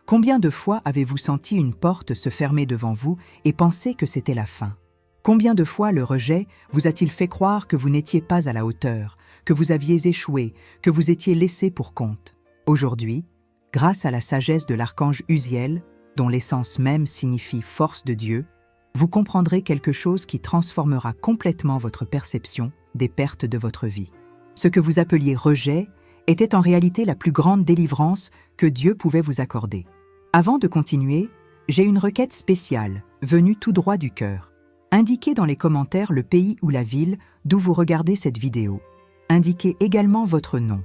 Combien de fois avez-vous senti une porte se fermer devant vous et pensé que c'était la fin? Combien de fois le rejet vous a-t-il fait croire que vous n'étiez pas à la hauteur, que vous aviez échoué, que vous étiez laissé pour compte? Aujourd'hui, grâce à la sagesse de l'archange Uziel, dont l'essence même signifie force de Dieu, vous comprendrez quelque chose qui transformera complètement votre perception des pertes de votre vie. Ce que vous appeliez rejet était en réalité la plus grande délivrance que Dieu pouvait vous accorder. Avant de continuer, j'ai une requête spéciale, venue tout droit du cœur. Indiquez dans les commentaires le pays ou la ville d'où vous regardez cette vidéo. Indiquez également votre nom.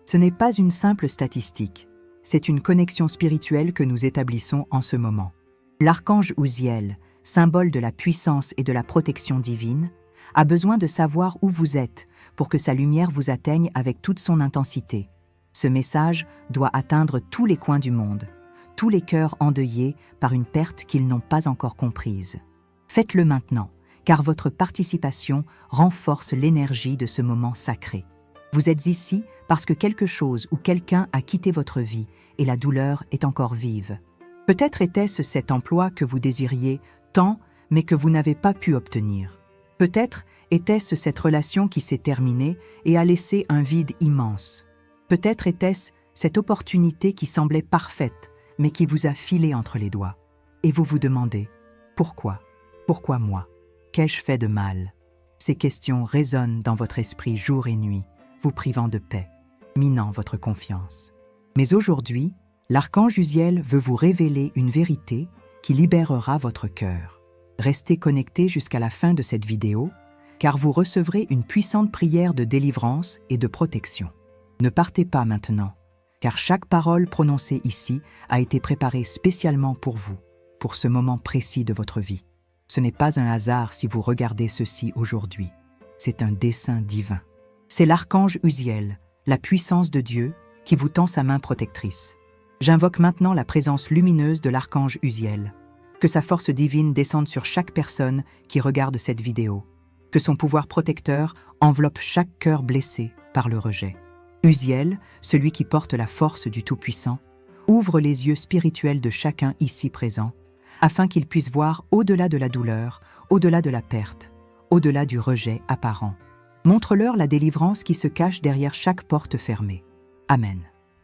Ce n'est pas une simple statistique, c'est une connexion spirituelle que nous établissons en ce moment. L'archange Uziel, symbole de la puissance et de la protection divine, a besoin de savoir où vous êtes pour que sa lumière vous atteigne avec toute son intensité. Ce message doit atteindre tous les coins du monde, tous les cœurs endeuillés par une perte qu'ils n'ont pas encore comprise. Faites-le maintenant, car votre participation renforce l'énergie de ce moment sacré. Vous êtes ici parce que quelque chose ou quelqu'un a quitté votre vie et la douleur est encore vive. Peut-être était-ce cet emploi que vous désiriez tant, mais que vous n'avez pas pu obtenir. Peut-être était-ce cette relation qui s'est terminée et a laissé un vide immense. Peut-être était-ce cette opportunité qui semblait parfaite, mais qui vous a filé entre les doigts. Et vous vous demandez, pourquoi? Pourquoi moi? Qu'ai-je fait de mal? Ces questions résonnent dans votre esprit jour et nuit, vous privant de paix, minant votre confiance. Mais aujourd'hui, l'archange Uziel veut vous révéler une vérité qui libérera votre cœur. Restez connectés jusqu'à la fin de cette vidéo, car vous recevrez une puissante prière de délivrance et de protection. Ne partez pas maintenant, car chaque parole prononcée ici a été préparée spécialement pour vous, pour ce moment précis de votre vie. Ce n'est pas un hasard si vous regardez ceci aujourd'hui. C'est un dessein divin. C'est l'archange Uziel, la puissance de Dieu, qui vous tend sa main protectrice. J'invoque maintenant la présence lumineuse de l'archange Uziel. Que sa force divine descende sur chaque personne qui regarde cette vidéo. Que son pouvoir protecteur enveloppe chaque cœur blessé par le rejet. Uziel, celui qui porte la force du Tout-Puissant, ouvre les yeux spirituels de chacun ici présent, afin qu'il puisse voir au-delà de la douleur, au-delà de la perte, au-delà du rejet apparent. Montre-leur la délivrance qui se cache derrière chaque porte fermée. Amen.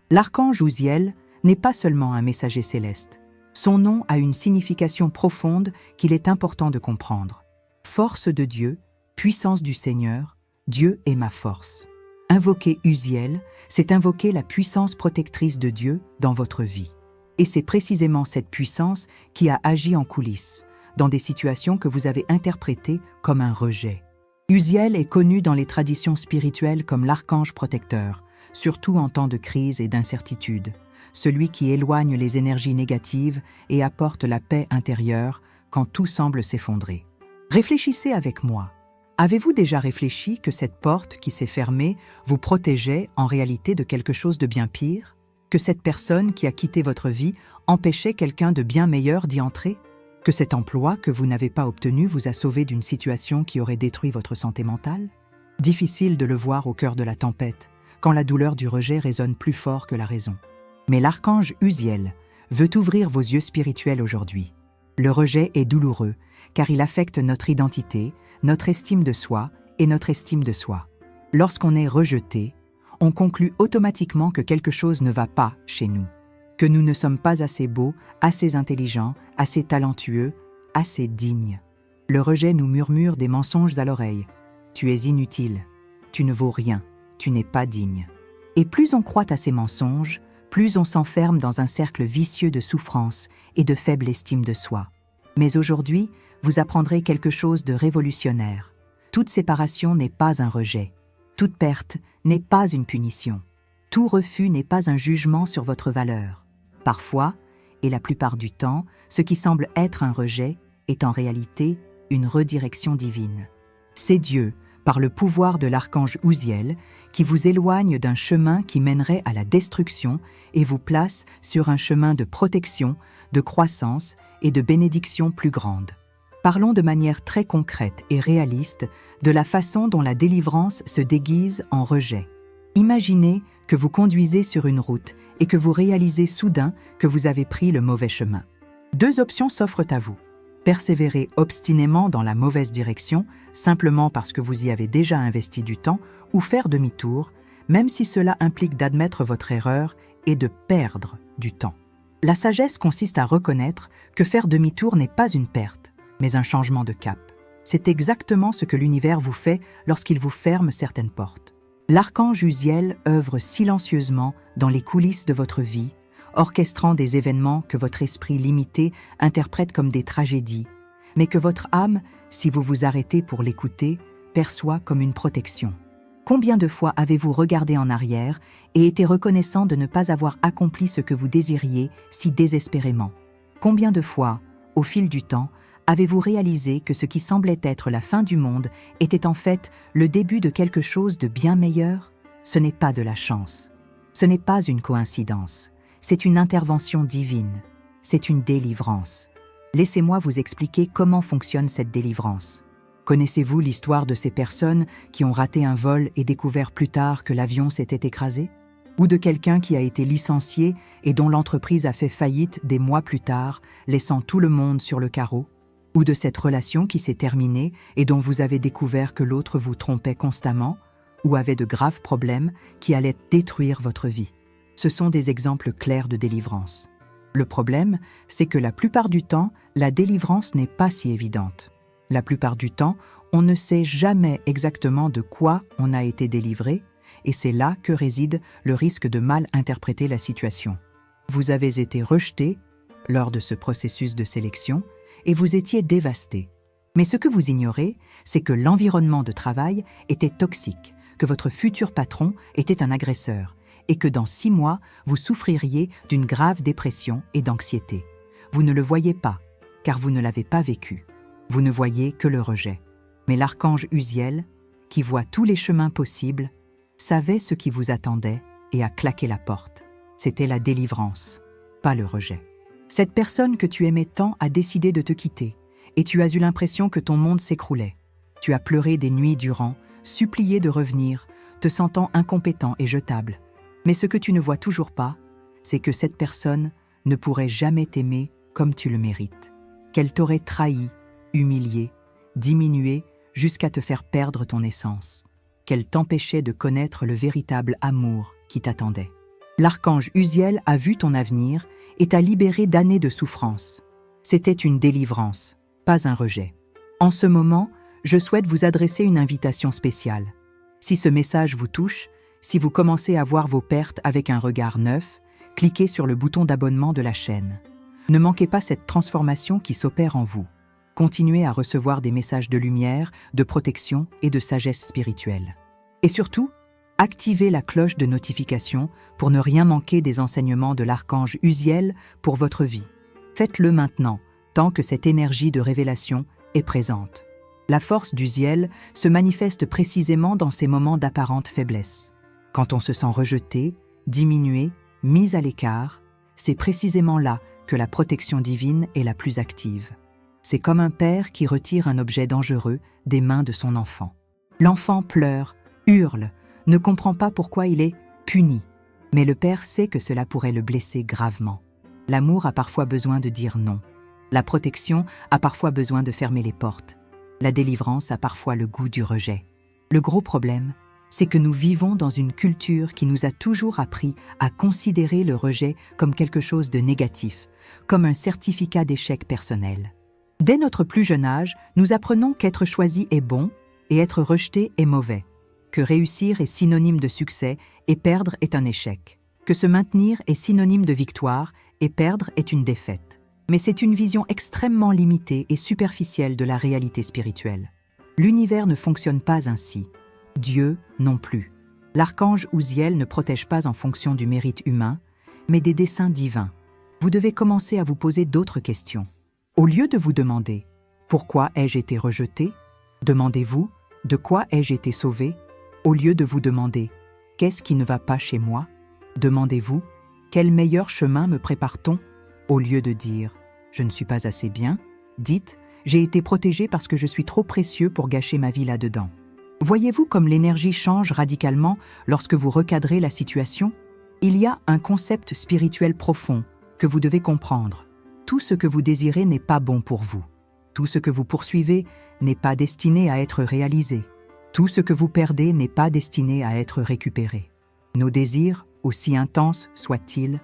L'archange Uziel n'est pas seulement un messager céleste. Son nom a une signification profonde qu'il est important de comprendre. Force de Dieu, puissance du Seigneur, Dieu est ma force. Invoquer Uziel, c'est invoquer la puissance protectrice de Dieu dans votre vie. Et c'est précisément cette puissance qui a agi en coulisses, dans des situations que vous avez interprétées comme un rejet. Uziel est connu dans les traditions spirituelles comme l'archange protecteur, surtout en temps de crise et d'incertitude, celui qui éloigne les énergies négatives et apporte la paix intérieure quand tout semble s'effondrer. Réfléchissez avec moi. Avez-vous déjà réfléchi que cette porte qui s'est fermée vous protégeait en réalité de quelque chose de bien pire? Que cette personne qui a quitté votre vie empêchait quelqu'un de bien meilleur d'y entrer? Que cet emploi que vous n'avez pas obtenu vous a sauvé d'une situation qui aurait détruit votre santé mentale? Difficile de le voir au cœur de la tempête, quand la douleur du rejet résonne plus fort que la raison. Mais l'archange Uziel veut ouvrir vos yeux spirituels aujourd'hui. Le rejet est douloureux, car il affecte notre identité, notre estime de soi et notre estime de soi. Lorsqu'on est rejeté, on conclut automatiquement que quelque chose ne va pas chez nous, que nous ne sommes pas assez beaux, assez intelligents, assez talentueux, assez dignes. Le rejet nous murmure des mensonges à l'oreille. Tu es inutile, tu ne vaux rien, tu n'es pas digne. Et plus on croit à ces mensonges, plus on s'enferme dans un cercle vicieux de souffrance et de faible estime de soi. Mais aujourd'hui, vous apprendrez quelque chose de révolutionnaire. Toute séparation n'est pas un rejet. Toute perte n'est pas une punition. Tout refus n'est pas un jugement sur votre valeur. Parfois, et la plupart du temps, ce qui semble être un rejet est en réalité une redirection divine. C'est Dieu, par le pouvoir de l'archange Uziel, qui vous éloigne d'un chemin qui mènerait à la destruction et vous place sur un chemin de protection, de croissance et de bénédiction plus grande. Parlons de manière très concrète et réaliste de la façon dont la délivrance se déguise en rejet. Imaginez que vous conduisez sur une route et que vous réalisez soudain que vous avez pris le mauvais chemin. Deux options s'offrent à vous. Persévérer obstinément dans la mauvaise direction, simplement parce que vous y avez déjà investi du temps, ou faire demi-tour, même si cela implique d'admettre votre erreur et de perdre du temps. La sagesse consiste à reconnaître que faire demi-tour n'est pas une perte, mais un changement de cap. C'est exactement ce que l'univers vous fait lorsqu'il vous ferme certaines portes. L'archange Uziel œuvre silencieusement dans les coulisses de votre vie, orchestrant des événements que votre esprit limité interprète comme des tragédies, mais que votre âme, si vous vous arrêtez pour l'écouter, perçoit comme une protection. Combien de fois avez-vous regardé en arrière et été reconnaissant de ne pas avoir accompli ce que vous désiriez si désespérément? Combien de fois, au fil du temps, avez-vous réalisé que ce qui semblait être la fin du monde était en fait le début de quelque chose de bien meilleur? Ce n'est pas de la chance. Ce n'est pas une coïncidence. C'est une intervention divine. C'est une délivrance. Laissez-moi vous expliquer comment fonctionne cette délivrance. Connaissez-vous l'histoire de ces personnes qui ont raté un vol et découvert plus tard que l'avion s'était écrasé? Ou de quelqu'un qui a été licencié et dont l'entreprise a fait faillite des mois plus tard, laissant tout le monde sur le carreau? Ou de cette relation qui s'est terminée et dont vous avez découvert que l'autre vous trompait constamment, ou avait de graves problèmes qui allaient détruire votre vie? Ce sont des exemples clairs de délivrance. Le problème, c'est que la plupart du temps, la délivrance n'est pas si évidente. La plupart du temps, on ne sait jamais exactement de quoi on a été délivré, et c'est là que réside le risque de mal interpréter la situation. Vous avez été rejeté lors de ce processus de sélection, et vous étiez dévasté. Mais ce que vous ignorez, c'est que l'environnement de travail était toxique, que votre futur patron était un agresseur, et que dans 6 mois, vous souffririez d'une grave dépression et d'anxiété. Vous ne le voyez pas, car vous ne l'avez pas vécu. Vous ne voyez que le rejet. Mais l'archange Uziel, qui voit tous les chemins possibles, savait ce qui vous attendait et a claqué la porte. C'était la délivrance, pas le rejet. Cette personne que tu aimais tant a décidé de te quitter, et tu as eu l'impression que ton monde s'écroulait. Tu as pleuré des nuits durant, supplié de revenir, te sentant incompétent et jetable. Mais ce que tu ne vois toujours pas, c'est que cette personne ne pourrait jamais t'aimer comme tu le mérites. Qu'elle t'aurait trahi, humilié, diminué jusqu'à te faire perdre ton essence. Qu'elle t'empêchait de connaître le véritable amour qui t'attendait. L'archange Uziel a vu ton avenir et t'a libéré d'années de souffrance. C'était une délivrance, pas un rejet. En ce moment, je souhaite vous adresser une invitation spéciale. Si ce message vous touche, si vous commencez à voir vos pertes avec un regard neuf, cliquez sur le bouton d'abonnement de la chaîne. Ne manquez pas cette transformation qui s'opère en vous. Continuez à recevoir des messages de lumière, de protection et de sagesse spirituelle. Et surtout, activez la cloche de notification pour ne rien manquer des enseignements de l'archange Uziel pour votre vie. Faites-le maintenant, tant que cette énergie de révélation est présente. La force d'Uziel se manifeste précisément dans ces moments d'apparente faiblesse. Quand on se sent rejeté, diminué, mis à l'écart, c'est précisément là que la protection divine est la plus active. C'est comme un père qui retire un objet dangereux des mains de son enfant. L'enfant pleure, hurle, ne comprend pas pourquoi il est puni. Mais le père sait que cela pourrait le blesser gravement. L'amour a parfois besoin de dire non. La protection a parfois besoin de fermer les portes. La délivrance a parfois le goût du rejet. Le gros problème, c'est que nous vivons dans une culture qui nous a toujours appris à considérer le rejet comme quelque chose de négatif, comme un certificat d'échec personnel. Dès notre plus jeune âge, nous apprenons qu'être choisi est bon et être rejeté est mauvais, que réussir est synonyme de succès et perdre est un échec, que se maintenir est synonyme de victoire et perdre est une défaite. Mais c'est une vision extrêmement limitée et superficielle de la réalité spirituelle. L'univers ne fonctionne pas ainsi. Dieu non plus. L'archange Uziel ne protège pas en fonction du mérite humain, mais des desseins divins. Vous devez commencer à vous poser d'autres questions. Au lieu de vous demander « Pourquoi ai-je été rejeté ?», demandez-vous « De quoi ai-je été sauvé ?» Au lieu de vous demander « Qu'est-ce qui ne va pas chez moi ?», demandez-vous « Quel meilleur chemin me prépare-t-on ?» Au lieu de dire « Je ne suis pas assez bien », dites « J'ai été protégé parce que je suis trop précieux pour gâcher ma vie là-dedans ». Voyez-vous comme l'énergie change radicalement lorsque vous recadrez la situation? Il y a un concept spirituel profond que vous devez comprendre. Tout ce que vous désirez n'est pas bon pour vous. Tout ce que vous poursuivez n'est pas destiné à être réalisé. Tout ce que vous perdez n'est pas destiné à être récupéré. Nos désirs, aussi intenses soient-ils,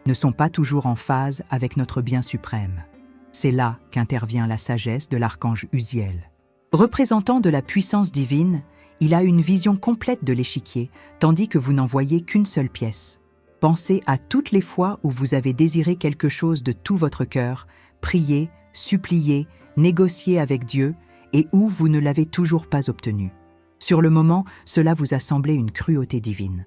ne sont pas toujours en phase avec notre bien suprême. C'est là qu'intervient la sagesse de l'archange Uziel. Représentant de la puissance divine, il a une vision complète de l'échiquier, tandis que vous n'en voyez qu'une seule pièce. Pensez à toutes les fois où vous avez désiré quelque chose de tout votre cœur, prié, supplié, négocié avec Dieu, et où vous ne l'avez toujours pas obtenu. Sur le moment, cela vous a semblé une cruauté divine.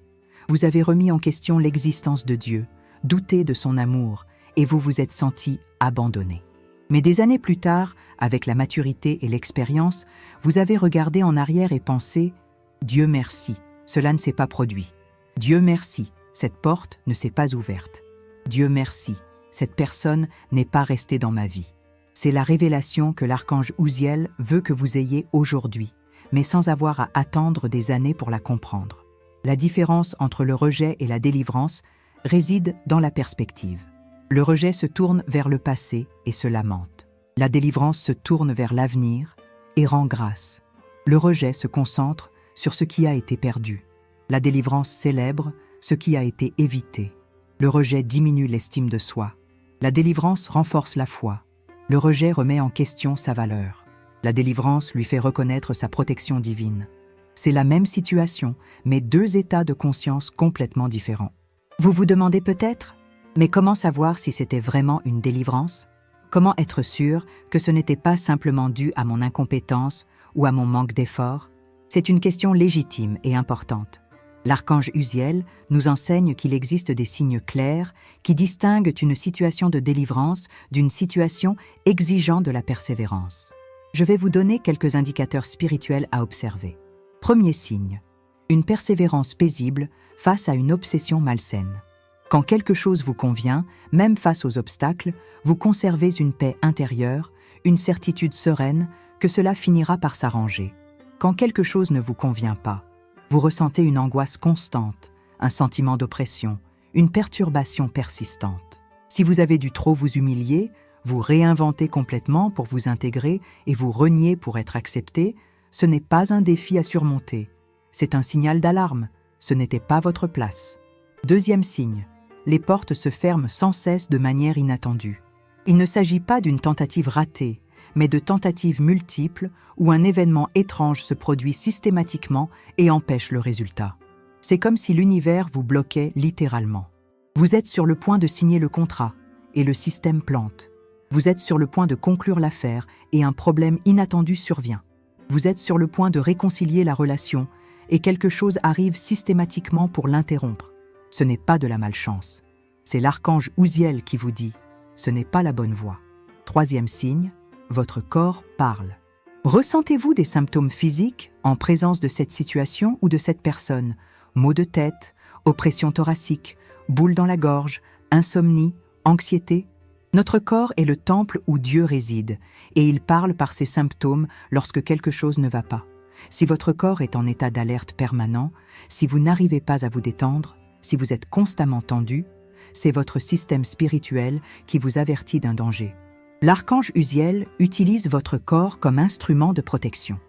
Vous avez remis en question l'existence de Dieu, douté de son amour, et vous vous êtes senti abandonné. Mais des années plus tard, avec la maturité et l'expérience, vous avez regardé en arrière et pensé « Dieu merci, cela ne s'est pas produit. Dieu merci, cette porte ne s'est pas ouverte. Dieu merci, cette personne n'est pas restée dans ma vie. » C'est la révélation que l'archange Uziel veut que vous ayez aujourd'hui, mais sans avoir à attendre des années pour la comprendre. La différence entre le rejet et la délivrance réside dans la perspective. Le rejet se tourne vers le passé et se lamente. La délivrance se tourne vers l'avenir et rend grâce. Le rejet se concentre sur ce qui a été perdu. La délivrance célèbre ce qui a été évité. Le rejet diminue l'estime de soi. La délivrance renforce la foi. Le rejet remet en question sa valeur. La délivrance lui fait reconnaître sa protection divine. C'est la même situation, mais deux états de conscience complètement différents. Vous vous demandez peut-être, mais comment savoir si c'était vraiment une délivrance? Comment être sûr que ce n'était pas simplement dû à mon incompétence ou à mon manque d'effort? C'est une question légitime et importante. L'archange Uziel nous enseigne qu'il existe des signes clairs qui distinguent une situation de délivrance d'une situation exigeant de la persévérance. Je vais vous donner quelques indicateurs spirituels à observer. Premier signe, une persévérance paisible face à une obsession malsaine. Quand quelque chose vous convient, même face aux obstacles, vous conservez une paix intérieure, une certitude sereine que cela finira par s'arranger. Quand quelque chose ne vous convient pas, vous ressentez une angoisse constante, un sentiment d'oppression, une perturbation persistante. Si vous avez dû trop vous humilier, vous réinventer complètement pour vous intégrer et vous renier pour être accepté, ce n'est pas un défi à surmonter. C'est un signal d'alarme. Ce n'était pas votre place. Deuxième signe, les portes se ferment sans cesse de manière inattendue. Il ne s'agit pas d'une tentative ratée, mais de tentatives multiples où un événement étrange se produit systématiquement et empêche le résultat. C'est comme si l'univers vous bloquait littéralement. Vous êtes sur le point de signer le contrat et le système plante. Vous êtes sur le point de conclure l'affaire et un problème inattendu survient. Vous êtes sur le point de réconcilier la relation et quelque chose arrive systématiquement pour l'interrompre. Ce n'est pas de la malchance. C'est l'archange Uziel qui vous dit « ce n'est pas la bonne voie ». Troisième signe, votre corps parle. Ressentez-vous des symptômes physiques en présence de cette situation ou de cette personne? Maux de tête, oppression thoracique, boule dans la gorge, insomnie, anxiété? Notre corps est le temple où Dieu réside, et il parle par ses symptômes lorsque quelque chose ne va pas. Si votre corps est en état d'alerte permanent, si vous n'arrivez pas à vous détendre, si vous êtes constamment tendu, c'est votre système spirituel qui vous avertit d'un danger. L'archange Uziel utilise votre corps comme instrument de protection.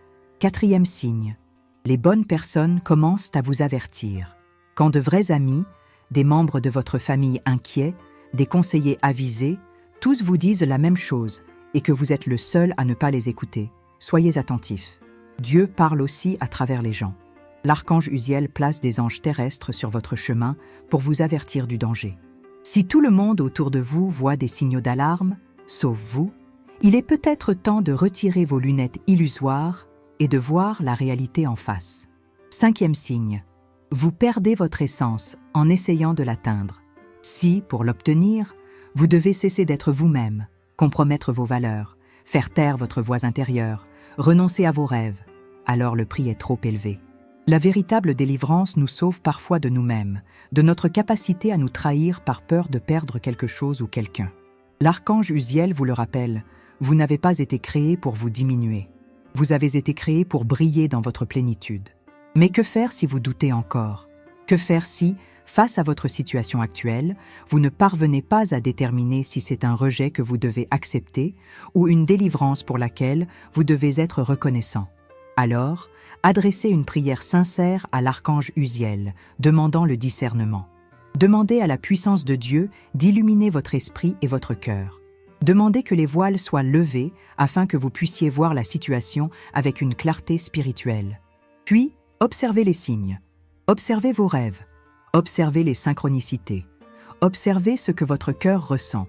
Quatrième signe, les bonnes personnes commencent à vous avertir. Quand de vrais amis, des membres de votre famille inquiets, des conseillers avisés, tous vous disent la même chose et que vous êtes le seul à ne pas les écouter, soyez attentifs. Dieu parle aussi à travers les gens. L'archange Uziel place des anges terrestres sur votre chemin pour vous avertir du danger. Si tout le monde autour de vous voit des signaux d'alarme, sauf vous, il est peut-être temps de retirer vos lunettes illusoires et de voir la réalité en face. Cinquième signe, vous perdez votre essence en essayant de l'atteindre. Si, pour l'obtenir, vous devez cesser d'être vous-même, compromettre vos valeurs, faire taire votre voix intérieure, renoncer à vos rêves, alors le prix est trop élevé. La véritable délivrance nous sauve parfois de nous-mêmes, de notre capacité à nous trahir par peur de perdre quelque chose ou quelqu'un. L'archange Uziel vous le rappelle, vous n'avez pas été créé pour vous diminuer. Vous avez été créé pour briller dans votre plénitude. Mais que faire si vous doutez encore? Que faire si, face à votre situation actuelle, vous ne parvenez pas à déterminer si c'est un rejet que vous devez accepter ou une délivrance pour laquelle vous devez être reconnaissant? Alors, adressez une prière sincère à l'archange Uziel, demandant le discernement. Demandez à la puissance de Dieu d'illuminer votre esprit et votre cœur. Demandez que les voiles soient levés afin que vous puissiez voir la situation avec une clarté spirituelle. Puis, observez les signes. Observez vos rêves. Observez les synchronicités. Observez ce que votre cœur ressent.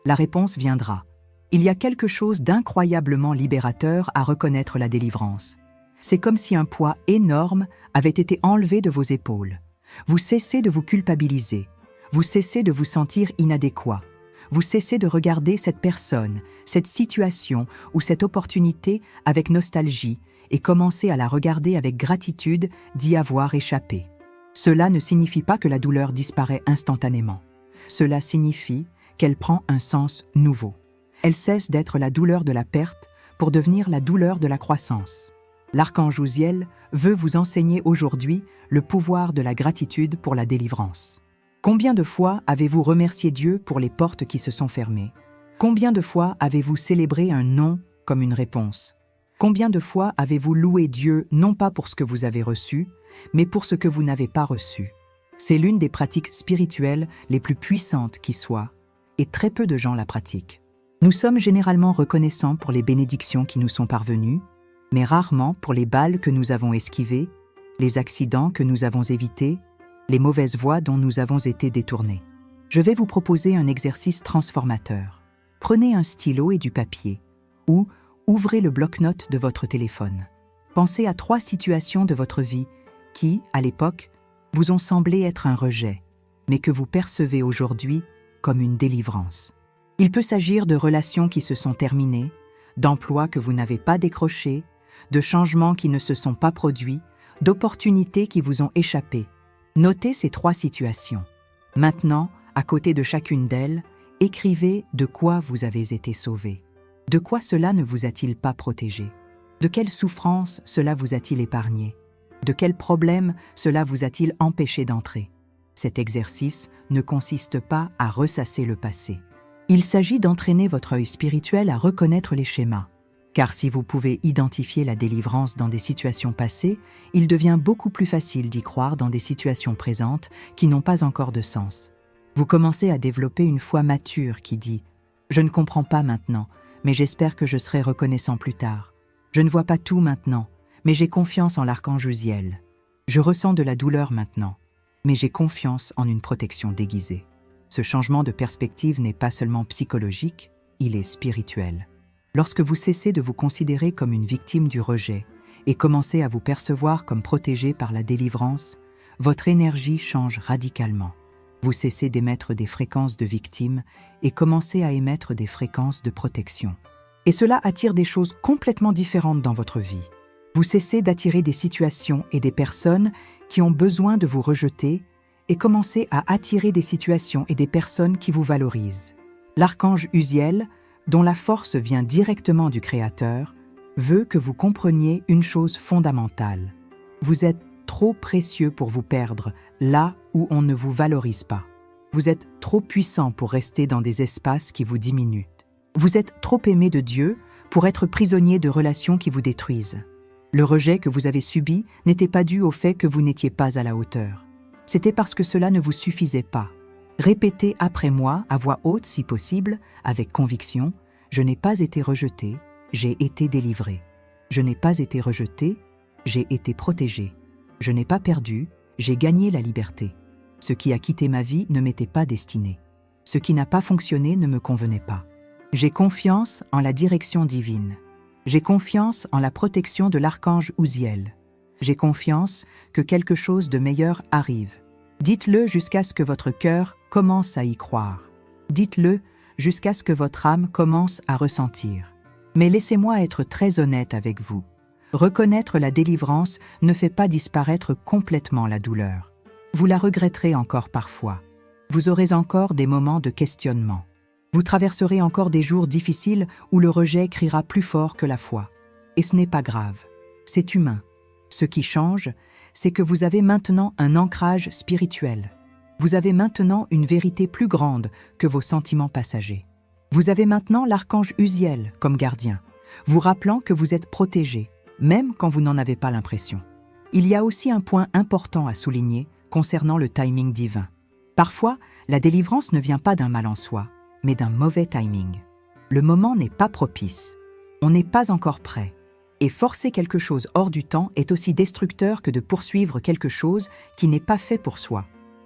La réponse viendra. Il y a quelque chose d'incroyablement libérateur à reconnaître la délivrance. C'est comme si un poids énorme avait été enlevé de vos épaules. Vous cessez de vous culpabiliser. Vous cessez de vous sentir inadéquat. Vous cessez de regarder cette personne, cette situation ou cette opportunité avec nostalgie et commencez à la regarder avec gratitude d'y avoir échappé. Cela ne signifie pas que la douleur disparaît instantanément. Cela signifie qu'elle prend un sens nouveau. Elle cesse d'être la douleur de la perte pour devenir la douleur de la croissance. L'archange Uziel veut vous enseigner aujourd'hui le pouvoir de la gratitude pour la délivrance. Combien de fois avez-vous remercié Dieu pour les portes qui se sont fermées? Combien de fois avez-vous célébré un non comme une réponse? Combien de fois avez-vous loué Dieu non pas pour ce que vous avez reçu, mais pour ce que vous n'avez pas reçu? C'est l'une des pratiques spirituelles les plus puissantes qui soient, et très peu de gens la pratiquent. Nous sommes généralement reconnaissants pour les bénédictions qui nous sont parvenues, mais rarement pour les balles que nous avons esquivées, les accidents que nous avons évités, les mauvaises voies dont nous avons été détournés. Je vais vous proposer un exercice transformateur. Prenez un stylo et du papier, ou ouvrez le bloc-notes de votre téléphone. Pensez à 3 situations de votre vie qui, à l'époque, vous ont semblé être un rejet, mais que vous percevez aujourd'hui comme une délivrance. Il peut s'agir de relations qui se sont terminées, d'emplois que vous n'avez pas décrochés, de changements qui ne se sont pas produits, d'opportunités qui vous ont échappé. Notez ces 3 situations. Maintenant, à côté de chacune d'elles, écrivez de quoi vous avez été sauvé. De quoi cela ne vous a-t-il pas protégé? De quelle souffrance cela vous a-t-il épargné? De quel problème cela vous a-t-il empêché d'entrer? Cet exercice ne consiste pas à ressasser le passé. Il s'agit d'entraîner votre œil spirituel à reconnaître les schémas. Car si vous pouvez identifier la délivrance dans des situations passées, il devient beaucoup plus facile d'y croire dans des situations présentes qui n'ont pas encore de sens. Vous commencez à développer une foi mature qui dit « Je ne comprends pas maintenant, mais j'espère que je serai reconnaissant plus tard. Je ne vois pas tout maintenant, mais j'ai confiance en l'archange Uziel. Je ressens de la douleur maintenant, mais j'ai confiance en une protection déguisée. » Ce changement de perspective n'est pas seulement psychologique, il est spirituel. Lorsque vous cessez de vous considérer comme une victime du rejet et commencez à vous percevoir comme protégé par la délivrance, votre énergie change radicalement. Vous cessez d'émettre des fréquences de victime et commencez à émettre des fréquences de protection. Et cela attire des choses complètement différentes dans votre vie. Vous cessez d'attirer des situations et des personnes qui ont besoin de vous rejeter et commencez à attirer des situations et des personnes qui vous valorisent. L'archange Uziel, dont la force vient directement du Créateur, veut que vous compreniez une chose fondamentale. Vous êtes trop précieux pour vous perdre là où on ne vous valorise pas. Vous êtes trop puissant pour rester dans des espaces qui vous diminuent. Vous êtes trop aimé de Dieu pour être prisonnier de relations qui vous détruisent. Le rejet que vous avez subi n'était pas dû au fait que vous n'étiez pas à la hauteur. C'était parce que cela ne vous suffisait pas. Répétez après moi, à voix haute si possible, avec conviction, « Je n'ai pas été rejeté, j'ai été délivré. Je n'ai pas été rejeté, j'ai été protégé. Je n'ai pas perdu, j'ai gagné la liberté. Ce qui a quitté ma vie ne m'était pas destiné. Ce qui n'a pas fonctionné ne me convenait pas. J'ai confiance en la direction divine. J'ai confiance en la protection de l'archange Uziel. J'ai confiance que quelque chose de meilleur arrive. Dites-le jusqu'à ce que votre cœur commence à y croire. Dites-le jusqu'à ce que votre âme commence à ressentir. Mais laissez-moi être très honnête avec vous. Reconnaître la délivrance ne fait pas disparaître complètement la douleur. Vous la regretterez encore parfois. Vous aurez encore des moments de questionnement. Vous traverserez encore des jours difficiles où le rejet criera plus fort que la foi. Et ce n'est pas grave. C'est humain. Ce qui change, c'est que vous avez maintenant un ancrage spirituel. Vous avez maintenant une vérité plus grande que vos sentiments passagers. Vous avez maintenant l'archange Uziel comme gardien, vous rappelant que vous êtes protégé, même quand vous n'en avez pas l'impression. Il y a aussi un point important à souligner concernant le timing divin. Parfois, la délivrance ne vient pas d'un mal en soi, mais d'un mauvais timing. Le moment n'est pas propice. On n'est pas encore prêt. Et forcer quelque chose hors du temps est aussi destructeur que de poursuivre quelque chose qui n'est pas fait pour soi.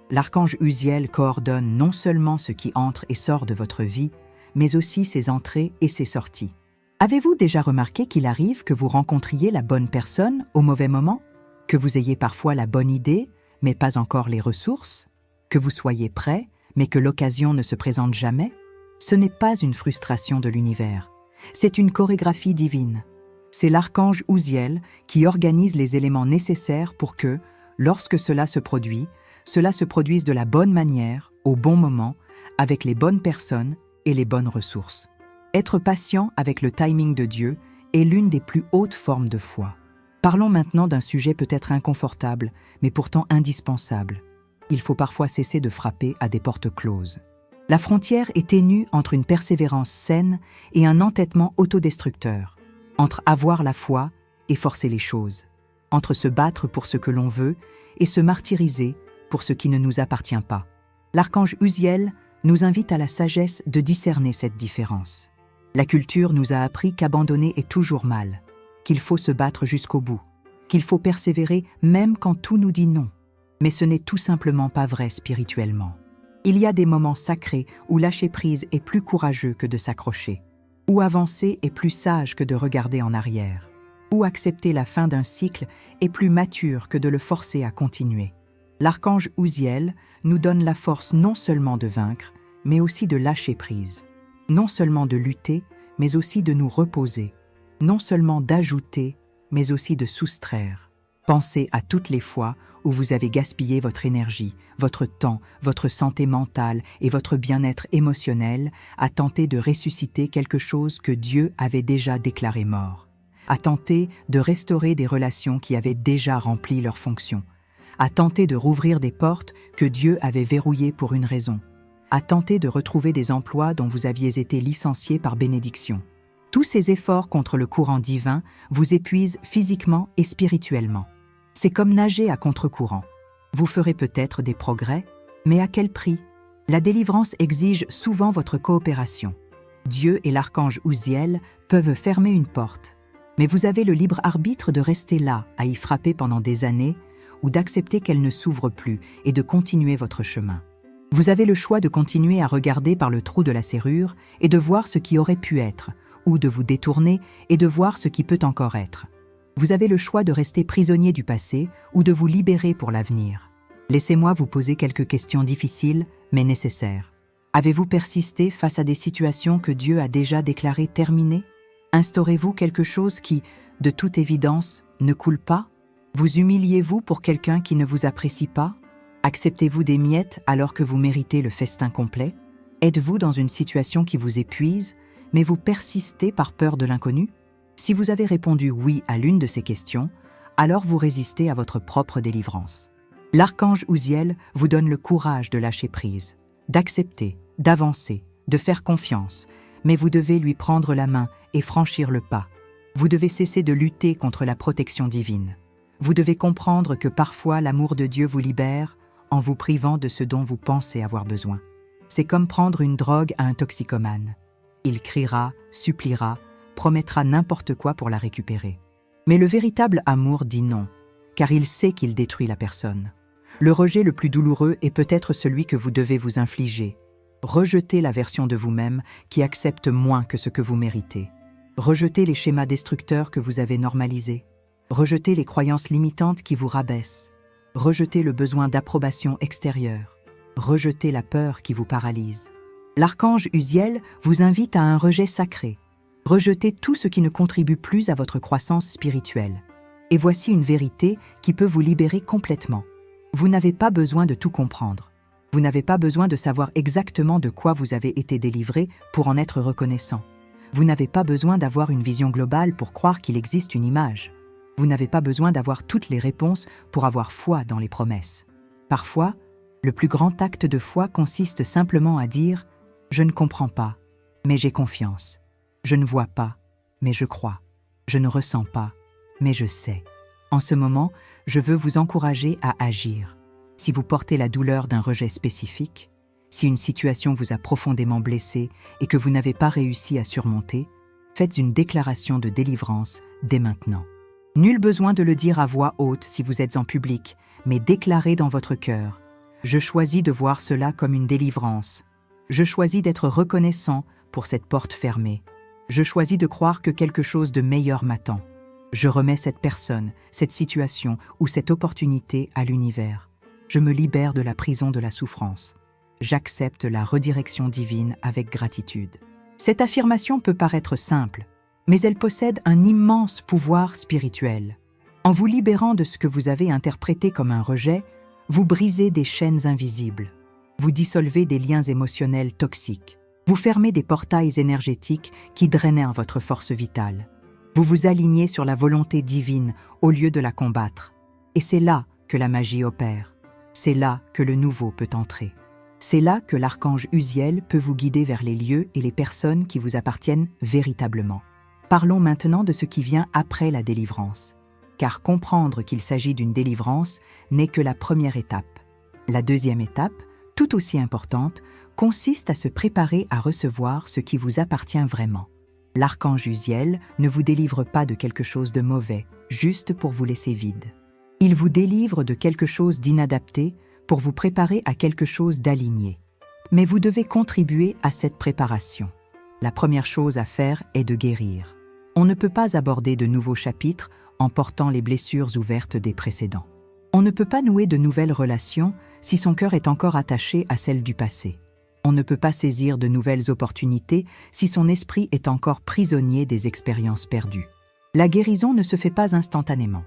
L'archange Uziel coordonne non seulement ce qui entre et sort de votre vie, mais aussi ses entrées et ses sorties. Avez-vous déjà remarqué qu'il arrive que vous rencontriez la bonne personne au mauvais moment? Que vous ayez parfois la bonne idée, mais pas encore les ressources? Que vous soyez prêt, mais que l'occasion ne se présente jamais? Ce n'est pas une frustration de l'univers, c'est une chorégraphie divine. C'est l'archange Uziel qui organise les éléments nécessaires pour que, lorsque cela se produise de la bonne manière, au bon moment, avec les bonnes personnes et les bonnes ressources. Être patient avec le timing de Dieu est l'une des plus hautes formes de foi. Parlons maintenant d'un sujet peut-être inconfortable, mais pourtant indispensable. Il faut parfois cesser de frapper à des portes closes. La frontière est ténue entre une persévérance saine et un entêtement autodestructeur, entre avoir la foi et forcer les choses, entre se battre pour ce que l'on veut et se martyriser pour ce qui ne nous appartient pas. L'archange Uziel nous invite à la sagesse de discerner cette différence. La culture nous a appris qu'abandonner est toujours mal, qu'il faut se battre jusqu'au bout, qu'il faut persévérer même quand tout nous dit non. Mais ce n'est tout simplement pas vrai spirituellement. Il y a des moments sacrés où lâcher prise est plus courageux que de s'accrocher, où avancer est plus sage que de regarder en arrière, où accepter la fin d'un cycle est plus mature que de le forcer à continuer. L'archange Uziel nous donne la force non seulement de vaincre, mais aussi de lâcher prise. Non seulement de lutter, mais aussi de nous reposer. Non seulement d'ajouter, mais aussi de soustraire. Pensez à toutes les fois où vous avez gaspillé votre énergie, votre temps, votre santé mentale et votre bien-être émotionnel à tenter de ressusciter quelque chose que Dieu avait déjà déclaré mort, à tenter de restaurer des relations qui avaient déjà rempli leur fonction, à tenter de rouvrir des portes que Dieu avait verrouillées pour une raison, à tenter de retrouver des emplois dont vous aviez été licencié par bénédiction. Tous ces efforts contre le courant divin vous épuisent physiquement et spirituellement. C'est comme nager à contre-courant. Vous ferez peut-être des progrès, mais à quel prix? La délivrance exige souvent votre coopération. Dieu et l'archange Uziel peuvent fermer une porte, mais vous avez le libre arbitre de rester là, à y frapper pendant des années, ou d'accepter qu'elle ne s'ouvre plus et de continuer votre chemin. Vous avez le choix de continuer à regarder par le trou de la serrure et de voir ce qui aurait pu être, ou de vous détourner et de voir ce qui peut encore être. Vous avez le choix de rester prisonnier du passé ou de vous libérer pour l'avenir. Laissez-moi vous poser quelques questions difficiles, mais nécessaires. Avez-vous persisté face à des situations que Dieu a déjà déclarées terminées? Instaurez-vous quelque chose qui, de toute évidence, ne coule pas? Vous humiliez-vous pour quelqu'un qui ne vous apprécie pas? Acceptez-vous des miettes alors que vous méritez le festin complet? Êtes-vous dans une situation qui vous épuise, mais vous persistez par peur de l'inconnu? Si vous avez répondu oui à l'une de ces questions, alors vous résistez à votre propre délivrance. L'archange Uziel vous donne le courage de lâcher prise, d'accepter, d'avancer, de faire confiance, mais vous devez lui prendre la main et franchir le pas. Vous devez cesser de lutter contre la protection divine. Vous devez comprendre que parfois l'amour de Dieu vous libère en vous privant de ce dont vous pensez avoir besoin. C'est comme prendre une drogue à un toxicomane. Il criera, suppliera, promettra n'importe quoi pour la récupérer. Mais le véritable amour dit non, car il sait qu'il détruit la personne. Le rejet le plus douloureux est peut-être celui que vous devez vous infliger. Rejetez la version de vous-même qui accepte moins que ce que vous méritez. Rejetez les schémas destructeurs que vous avez normalisés. Rejetez les croyances limitantes qui vous rabaissent. Rejetez le besoin d'approbation extérieure. Rejetez la peur qui vous paralyse. L'archange Uziel vous invite à un rejet sacré. Rejetez tout ce qui ne contribue plus à votre croissance spirituelle. Et voici une vérité qui peut vous libérer complètement. Vous n'avez pas besoin de tout comprendre. Vous n'avez pas besoin de savoir exactement de quoi vous avez été délivré pour en être reconnaissant. Vous n'avez pas besoin d'avoir une vision globale pour croire qu'il existe une image. Vous n'avez pas besoin d'avoir toutes les réponses pour avoir foi dans les promesses. Parfois, le plus grand acte de foi consiste simplement à dire « Je ne comprends pas, mais j'ai confiance. Je ne vois pas, mais je crois. Je ne ressens pas, mais je sais. » En ce moment, je veux vous encourager à agir. Si vous portez la douleur d'un rejet spécifique, si une situation vous a profondément blessé et que vous n'avez pas réussi à surmonter, faites une déclaration de délivrance dès maintenant. Nul besoin de le dire à voix haute si vous êtes en public, mais déclarez dans votre cœur. Je choisis de voir cela comme une délivrance. Je choisis d'être reconnaissant pour cette porte fermée. Je choisis de croire que quelque chose de meilleur m'attend. Je remets cette personne, cette situation ou cette opportunité à l'univers. Je me libère de la prison de la souffrance. J'accepte la redirection divine avec gratitude. Cette affirmation peut paraître simple, mais elle possède un immense pouvoir spirituel. En vous libérant de ce que vous avez interprété comme un rejet, vous brisez des chaînes invisibles. Vous dissolvez des liens émotionnels toxiques. Vous fermez des portails énergétiques qui drainaient votre force vitale. Vous vous alignez sur la volonté divine au lieu de la combattre. Et c'est là que la magie opère. C'est là que le nouveau peut entrer. C'est là que l'archange Uziel peut vous guider vers les lieux et les personnes qui vous appartiennent véritablement. Parlons maintenant de ce qui vient après la délivrance. Car comprendre qu'il s'agit d'une délivrance n'est que la première étape. La deuxième étape, tout aussi importante, consiste à se préparer à recevoir ce qui vous appartient vraiment. L'archange Uziel ne vous délivre pas de quelque chose de mauvais, juste pour vous laisser vide. Il vous délivre de quelque chose d'inadapté pour vous préparer à quelque chose d'aligné. Mais vous devez contribuer à cette préparation. La première chose à faire est de guérir. On ne peut pas aborder de nouveaux chapitres en portant les blessures ouvertes des précédents. On ne peut pas nouer de nouvelles relations si son cœur est encore attaché à celles du passé. On ne peut pas saisir de nouvelles opportunités si son esprit est encore prisonnier des expériences perdues. La guérison ne se fait pas instantanément.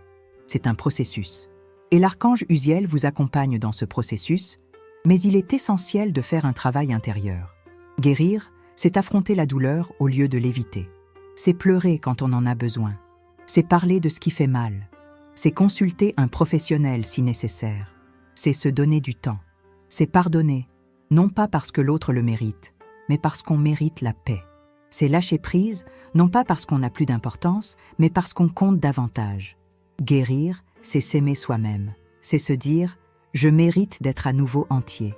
C'est un processus. Et l'archange Uziel vous accompagne dans ce processus, mais il est essentiel de faire un travail intérieur. Guérir, c'est affronter la douleur au lieu de l'éviter. C'est pleurer quand on en a besoin. C'est parler de ce qui fait mal. C'est consulter un professionnel si nécessaire. C'est se donner du temps. C'est pardonner, non pas parce que l'autre le mérite, mais parce qu'on mérite la paix. C'est lâcher prise, non pas parce qu'on n'a plus d'importance, mais parce qu'on compte davantage. Guérir, c'est s'aimer soi-même. C'est se dire « je mérite d'être à nouveau entier ».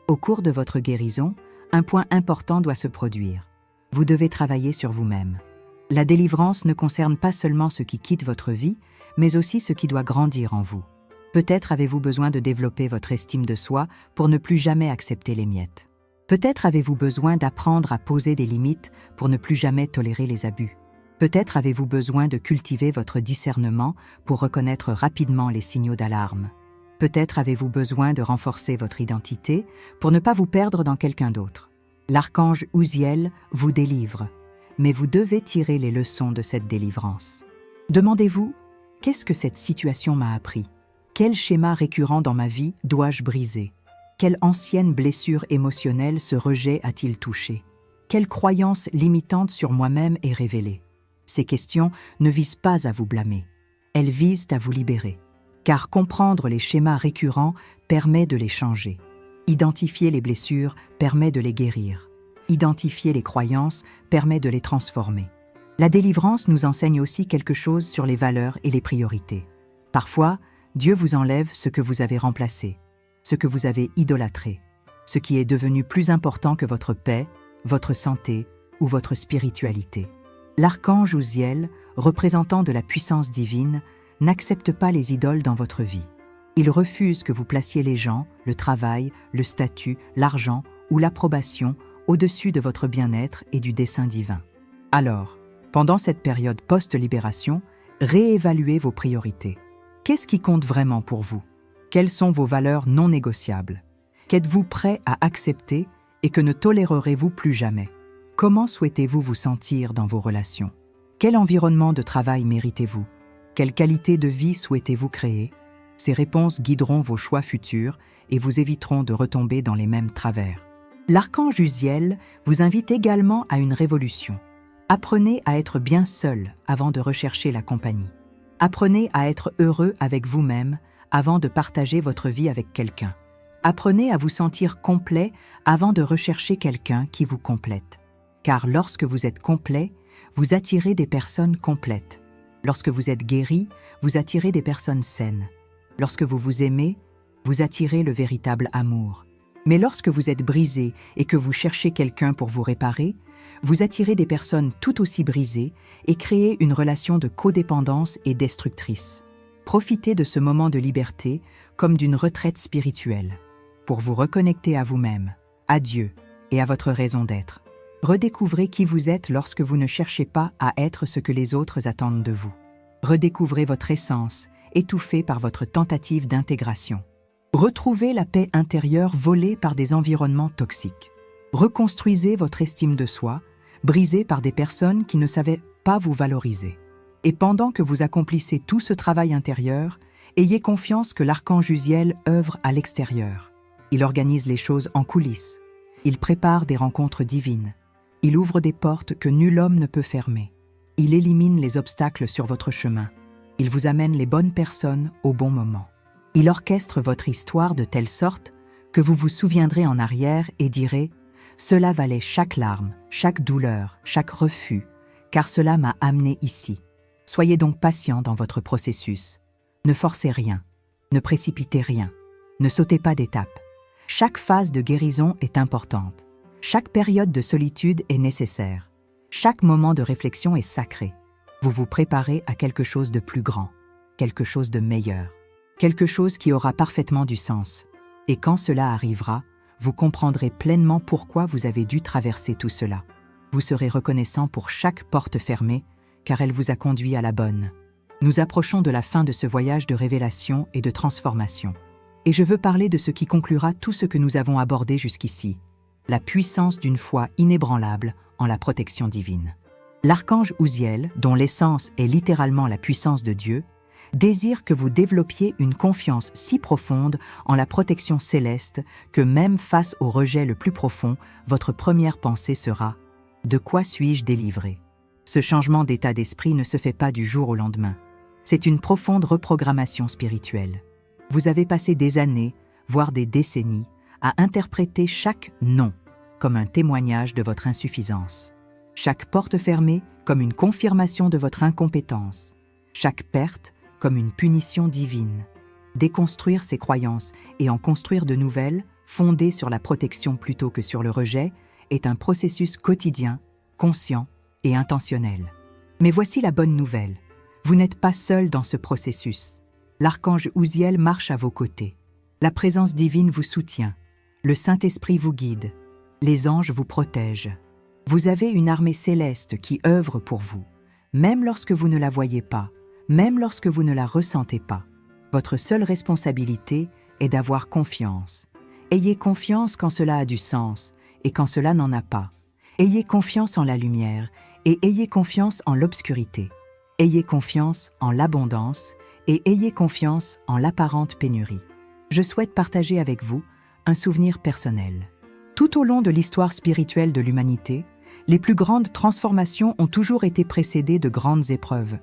Au cours de votre guérison, un point important doit se produire. Vous devez travailler sur vous-même. La délivrance ne concerne pas seulement ce qui quitte votre vie, mais aussi ce qui doit grandir en vous. Peut-être avez-vous besoin de développer votre estime de soi pour ne plus jamais accepter les miettes. Peut-être avez-vous besoin d'apprendre à poser des limites pour ne plus jamais tolérer les abus. Peut-être avez-vous besoin de cultiver votre discernement pour reconnaître rapidement les signaux d'alarme. Peut-être avez-vous besoin de renforcer votre identité pour ne pas vous perdre dans quelqu'un d'autre. L'archange Uziel vous délivre, mais vous devez tirer les leçons de cette délivrance. Demandez-vous, qu'est-ce que cette situation m'a appris ? Quel schéma récurrent dans ma vie dois-je briser ? Quelle ancienne blessure émotionnelle ce rejet a-t-il touché ? Quelle croyance limitante sur moi-même est révélée ? Ces questions ne visent pas à vous blâmer. Elles visent à vous libérer. Car comprendre les schémas récurrents permet de les changer. Identifier les blessures permet de les guérir. Identifier les croyances permet de les transformer. La délivrance nous enseigne aussi quelque chose sur les valeurs et les priorités. Parfois, Dieu vous enlève ce que vous avez remplacé, ce que vous avez idolâtré, ce qui est devenu plus important que votre paix, votre santé ou votre spiritualité. L'archange Uziel, représentant de la puissance divine, n'accepte pas les idoles dans votre vie. Il refuse que vous placiez les gens, le travail, le statut, l'argent ou l'approbation au-dessus de votre bien-être et du dessein divin. Alors, pendant cette période post-libération, réévaluez vos priorités. Qu'est-ce qui compte vraiment pour vous ? Quelles sont vos valeurs non négociables ? Qu'êtes-vous prêt à accepter et que ne tolérerez-vous plus jamais ? Comment souhaitez-vous vous sentir dans vos relations ? Quel environnement de travail méritez-vous ? Quelle qualité de vie souhaitez-vous créer ? Ces réponses guideront vos choix futurs et vous éviteront de retomber dans les mêmes travers. L'archange Uziel vous invite également à une révolution. Apprenez à être bien seul avant de rechercher la compagnie. Apprenez à être heureux avec vous-même avant de partager votre vie avec quelqu'un. Apprenez à vous sentir complet avant de rechercher quelqu'un qui vous complète. Car lorsque vous êtes complet, vous attirez des personnes complètes. Lorsque vous êtes guéri, vous attirez des personnes saines. Lorsque vous vous aimez, vous attirez le véritable amour. Mais lorsque vous êtes brisé et que vous cherchez quelqu'un pour vous réparer, vous attirez des personnes tout aussi brisées et créez une relation de codépendance et destructrice. Profitez de ce moment de liberté comme d'une retraite spirituelle, pour vous reconnecter à vous-même, à Dieu et à votre raison d'être. Redécouvrez qui vous êtes lorsque vous ne cherchez pas à être ce que les autres attendent de vous. Redécouvrez votre essence, étouffée par votre tentative d'intégration. Retrouvez la paix intérieure volée par des environnements toxiques. Reconstruisez votre estime de soi, brisée par des personnes qui ne savaient pas vous valoriser. Et pendant que vous accomplissez tout ce travail intérieur, ayez confiance que l'archange Uziel œuvre à l'extérieur. Il organise les choses en coulisses. Il prépare des rencontres divines. Il ouvre des portes que nul homme ne peut fermer. Il élimine les obstacles sur votre chemin. Il vous amène les bonnes personnes au bon moment. Il orchestre votre histoire de telle sorte que vous vous souviendrez en arrière et direz « Cela valait chaque larme, chaque douleur, chaque refus, car cela m'a amené ici. » Soyez donc patient dans votre processus. Ne forcez rien, ne précipitez rien, ne sautez pas d'étape. Chaque phase de guérison est importante. Chaque période de solitude est nécessaire. Chaque moment de réflexion est sacré. Vous vous préparez à quelque chose de plus grand, quelque chose de meilleur, quelque chose qui aura parfaitement du sens. Et quand cela arrivera, vous comprendrez pleinement pourquoi vous avez dû traverser tout cela. Vous serez reconnaissant pour chaque porte fermée, car elle vous a conduit à la bonne. Nous approchons de la fin de ce voyage de révélation et de transformation. Et je veux parler de ce qui conclura tout ce que nous avons abordé jusqu'ici. La puissance d'une foi inébranlable en la protection divine. L'archange Uziel, dont l'essence est littéralement la puissance de Dieu, désire que vous développiez une confiance si profonde en la protection céleste que même face au rejet le plus profond, votre première pensée sera « De quoi suis-je délivré ?» Ce changement d'état d'esprit ne se fait pas du jour au lendemain. C'est une profonde reprogrammation spirituelle. Vous avez passé des années, voire des décennies, à interpréter chaque « non » comme un témoignage de votre insuffisance. Chaque porte fermée comme une confirmation de votre incompétence. Chaque perte comme une punition divine. Déconstruire ces croyances et en construire de nouvelles, fondées sur la protection plutôt que sur le rejet, est un processus quotidien, conscient et intentionnel. Mais voici la bonne nouvelle. Vous n'êtes pas seul dans ce processus. L'archange Uziel marche à vos côtés. La présence divine vous soutient. Le Saint-Esprit vous guide. Les anges vous protègent. Vous avez une armée céleste qui œuvre pour vous, même lorsque vous ne la voyez pas, même lorsque vous ne la ressentez pas. Votre seule responsabilité est d'avoir confiance. Ayez confiance quand cela a du sens et quand cela n'en a pas. Ayez confiance en la lumière et ayez confiance en l'obscurité. Ayez confiance en l'abondance et ayez confiance en l'apparente pénurie. Je souhaite partager avec vous un souvenir personnel. Tout au long de l'histoire spirituelle de l'humanité, les plus grandes transformations ont toujours été précédées de grandes épreuves.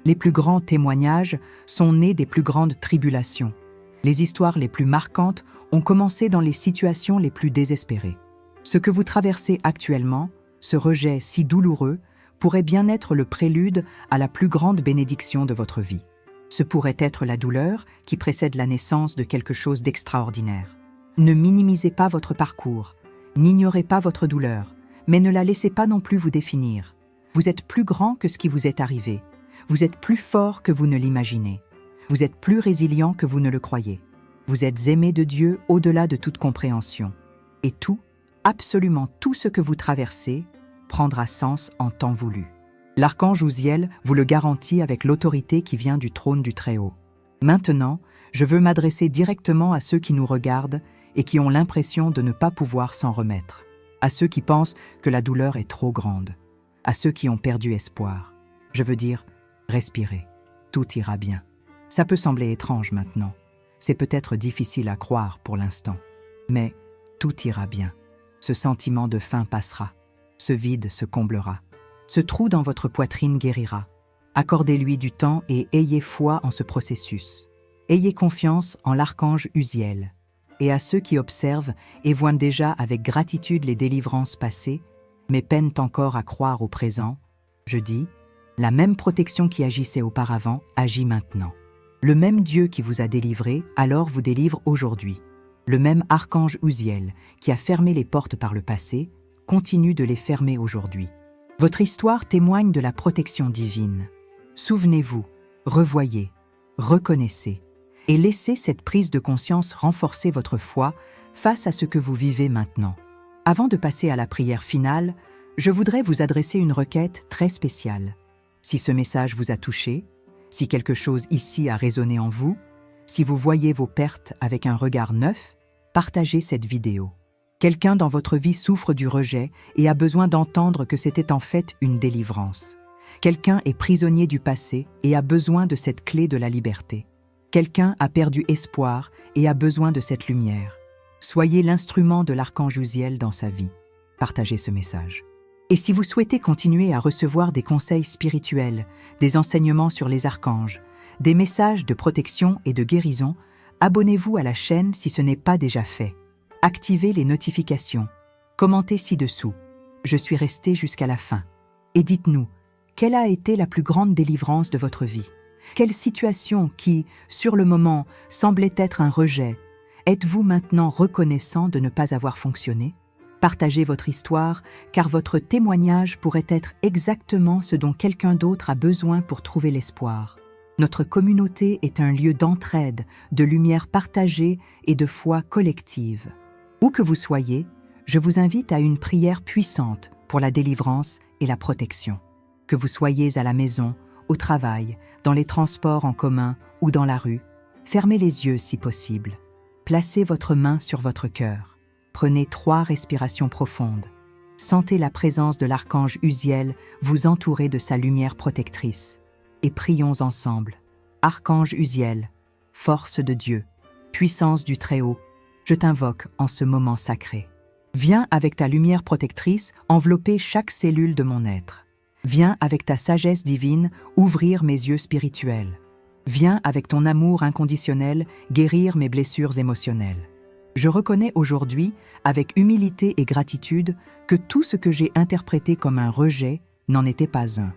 Les plus grands témoignages sont nés des plus grandes tribulations. Les histoires les plus marquantes ont commencé dans les situations les plus désespérées. Ce que vous traversez actuellement, ce rejet si douloureux, pourrait bien être le prélude à la plus grande bénédiction de votre vie. Ce pourrait être la douleur qui précède la naissance de quelque chose d'extraordinaire. Ne minimisez pas votre parcours, n'ignorez pas votre douleur, mais ne la laissez pas non plus vous définir. Vous êtes plus grand que ce qui vous est arrivé. Vous êtes plus fort que vous ne l'imaginez. Vous êtes plus résilient que vous ne le croyez. Vous êtes aimé de Dieu au-delà de toute compréhension. Et tout, absolument tout ce que vous traversez, prendra sens en temps voulu. L'archange Uziel vous le garantit avec l'autorité qui vient du trône du Très-Haut. Maintenant, je veux m'adresser directement à ceux qui nous regardent et qui ont l'impression de ne pas pouvoir s'en remettre, à ceux qui pensent que la douleur est trop grande, à ceux qui ont perdu espoir. Je veux dire, respirez, tout ira bien. Ça peut sembler étrange maintenant, c'est peut-être difficile à croire pour l'instant, mais tout ira bien. Ce sentiment de faim passera, ce vide se comblera. Ce trou dans votre poitrine guérira. Accordez-lui du temps et ayez foi en ce processus. Ayez confiance en l'archange Uziel. Et à ceux qui observent et voient déjà avec gratitude les délivrances passées, mais peinent encore à croire au présent, je dis, la même protection qui agissait auparavant agit maintenant. Le même Dieu qui vous a délivré, alors vous délivre aujourd'hui. Le même archange Uziel, qui a fermé les portes par le passé, continue de les fermer aujourd'hui. Votre histoire témoigne de la protection divine. Souvenez-vous, revoyez, reconnaissez, et laissez cette prise de conscience renforcer votre foi face à ce que vous vivez maintenant. Avant de passer à la prière finale, je voudrais vous adresser une requête très spéciale. Si ce message vous a touché, si quelque chose ici a résonné en vous, si vous voyez vos pertes avec un regard neuf, partagez cette vidéo. Quelqu'un dans votre vie souffre du rejet et a besoin d'entendre que c'était en fait une délivrance. Quelqu'un est prisonnier du passé et a besoin de cette clé de la liberté. Quelqu'un a perdu espoir et a besoin de cette lumière. Soyez l'instrument de l'archange Uziel dans sa vie. Partagez ce message. Et si vous souhaitez continuer à recevoir des conseils spirituels, des enseignements sur les archanges, des messages de protection et de guérison, abonnez-vous à la chaîne si ce n'est pas déjà fait. Activez les notifications. Commentez ci-dessous. Je suis resté jusqu'à la fin. Et dites-nous, quelle a été la plus grande délivrance de votre vie? Quelle situation qui, sur le moment, semblait être un rejet, êtes-vous maintenant reconnaissant de ne pas avoir fonctionné? Partagez votre histoire, car votre témoignage pourrait être exactement ce dont quelqu'un d'autre a besoin pour trouver l'espoir. Notre communauté est un lieu d'entraide, de lumière partagée et de foi collective. Où que vous soyez, je vous invite à une prière puissante pour la délivrance et la protection. Que vous soyez à la maison, au travail, dans les transports en commun ou dans la rue, fermez les yeux si possible. Placez votre main sur votre cœur. Prenez 3 respirations profondes. Sentez la présence de l'archange Uziel vous entourer de sa lumière protectrice. Et prions ensemble. Archange Uziel, force de Dieu, puissance du Très-Haut, je t'invoque en ce moment sacré. Viens avec ta lumière protectrice envelopper chaque cellule de mon être. Viens avec ta sagesse divine ouvrir mes yeux spirituels. Viens avec ton amour inconditionnel guérir mes blessures émotionnelles. Je reconnais aujourd'hui, avec humilité et gratitude, que tout ce que j'ai interprété comme un rejet n'en était pas un.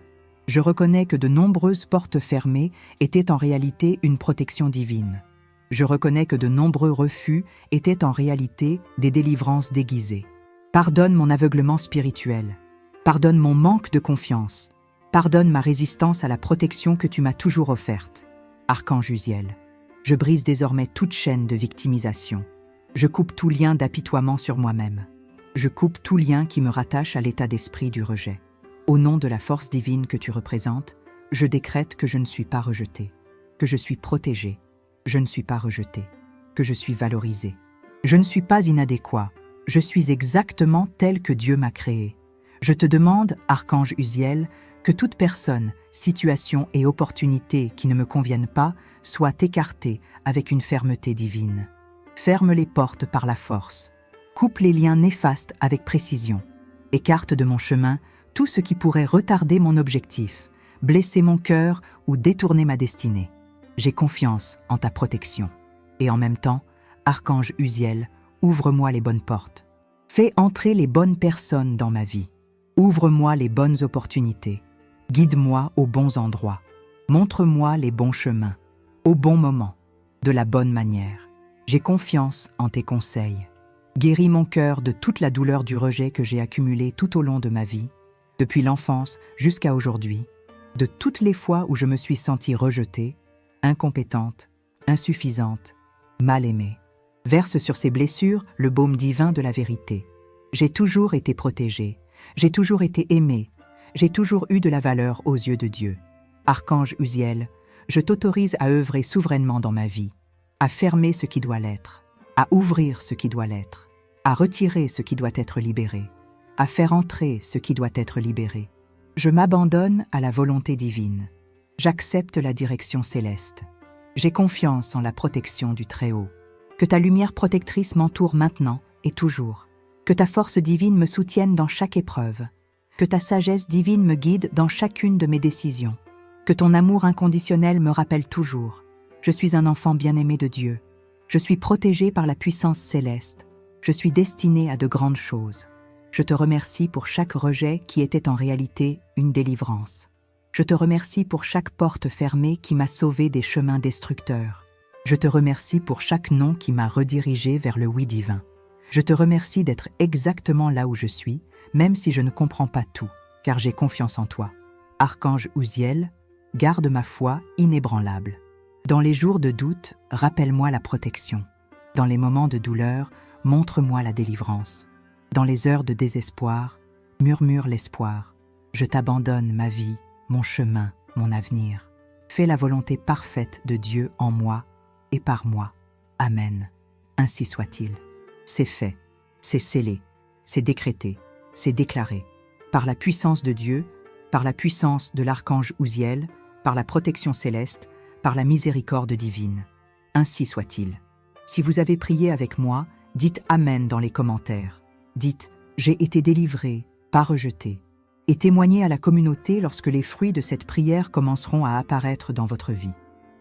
Je reconnais que de nombreuses portes fermées étaient en réalité une protection divine. Je reconnais que de nombreux refus étaient en réalité des délivrances déguisées. Pardonne mon aveuglement spirituel. Pardonne mon manque de confiance. Pardonne ma résistance à la protection que tu m'as toujours offerte. Archange Uziel, je brise désormais toute chaîne de victimisation. Je coupe tout lien d'apitoiement sur moi-même. Je coupe tout lien qui me rattache à l'état d'esprit du rejet. Au nom de la force divine que tu représentes, je décrète que je ne suis pas rejeté, que je suis protégé, je ne suis pas rejeté, que je suis valorisé. Je ne suis pas inadéquat, je suis exactement tel que Dieu m'a créé. Je te demande, Archange Uziel, que toute personne, situation et opportunité qui ne me conviennent pas soient écartées avec une fermeté divine. Ferme les portes par la force. Coupe les liens néfastes avec précision. Écarte de mon chemin tout ce qui pourrait retarder mon objectif, blesser mon cœur ou détourner ma destinée. J'ai confiance en ta protection. Et en même temps, Archange Uziel, ouvre-moi les bonnes portes. Fais entrer les bonnes personnes dans ma vie. Ouvre-moi les bonnes opportunités. Guide-moi aux bons endroits. Montre-moi les bons chemins. Au bon moment. De la bonne manière. J'ai confiance en tes conseils. Guéris mon cœur de toute la douleur du rejet que j'ai accumulée tout au long de ma vie, depuis l'enfance jusqu'à aujourd'hui, de toutes les fois où je me suis sentie rejetée, incompétente, insuffisante, mal aimée. Verse sur ces blessures le baume divin de la vérité. J'ai toujours été protégée, j'ai toujours été aimée, j'ai toujours eu de la valeur aux yeux de Dieu. Archange Uziel, je t'autorise à œuvrer souverainement dans ma vie, à fermer ce qui doit l'être, à ouvrir ce qui doit l'être, à retirer ce qui doit être libéré, à faire entrer ce qui doit être libéré. Je m'abandonne à la volonté divine. J'accepte la direction céleste. J'ai confiance en la protection du Très-Haut. Que ta lumière protectrice m'entoure maintenant et toujours. Que ta force divine me soutienne dans chaque épreuve. Que ta sagesse divine me guide dans chacune de mes décisions. Que ton amour inconditionnel me rappelle toujours. Je suis un enfant bien-aimé de Dieu. Je suis protégé par la puissance céleste. Je suis destiné à de grandes choses. Je te remercie pour chaque rejet qui était en réalité une délivrance. Je te remercie pour chaque porte fermée qui m'a sauvé des chemins destructeurs. Je te remercie pour chaque non qui m'a redirigé vers le oui divin. Je te remercie d'être exactement là où je suis, même si je ne comprends pas tout, car j'ai confiance en toi. Archange Uziel, garde ma foi inébranlable. Dans les jours de doute, rappelle-moi la protection. Dans les moments de douleur, montre-moi la délivrance. Dans les heures de désespoir, murmure l'espoir. Je t'abandonne ma vie, mon chemin, mon avenir. Fais la volonté parfaite de Dieu en moi et par moi. Amen. Ainsi soit-il. C'est fait, c'est scellé, c'est décrété, c'est déclaré. Par la puissance de Dieu, par la puissance de l'archange Uziel, par la protection céleste, par la miséricorde divine. Ainsi soit-il. Si vous avez prié avec moi, dites Amen dans les commentaires. Dites « J'ai été délivré, pas rejeté ». Et témoignez à la communauté lorsque les fruits de cette prière commenceront à apparaître dans votre vie.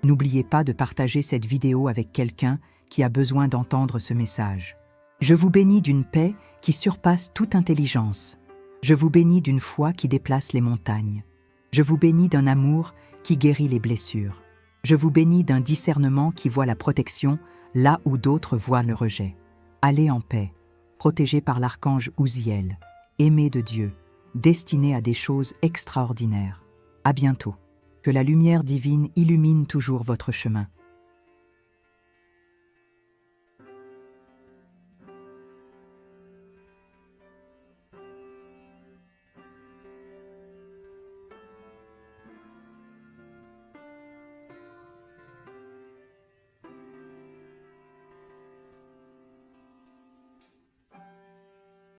N'oubliez pas de partager cette vidéo avec quelqu'un qui a besoin d'entendre ce message. Je vous bénis d'une paix qui surpasse toute intelligence. Je vous bénis d'une foi qui déplace les montagnes. Je vous bénis d'un amour qui guérit les blessures. Je vous bénis d'un discernement qui voit la protection là où d'autres voient le rejet. Allez en paix, protégé par l'archange Uziel, aimé de Dieu, destiné à des choses extraordinaires. À bientôt. Que la lumière divine illumine toujours votre chemin.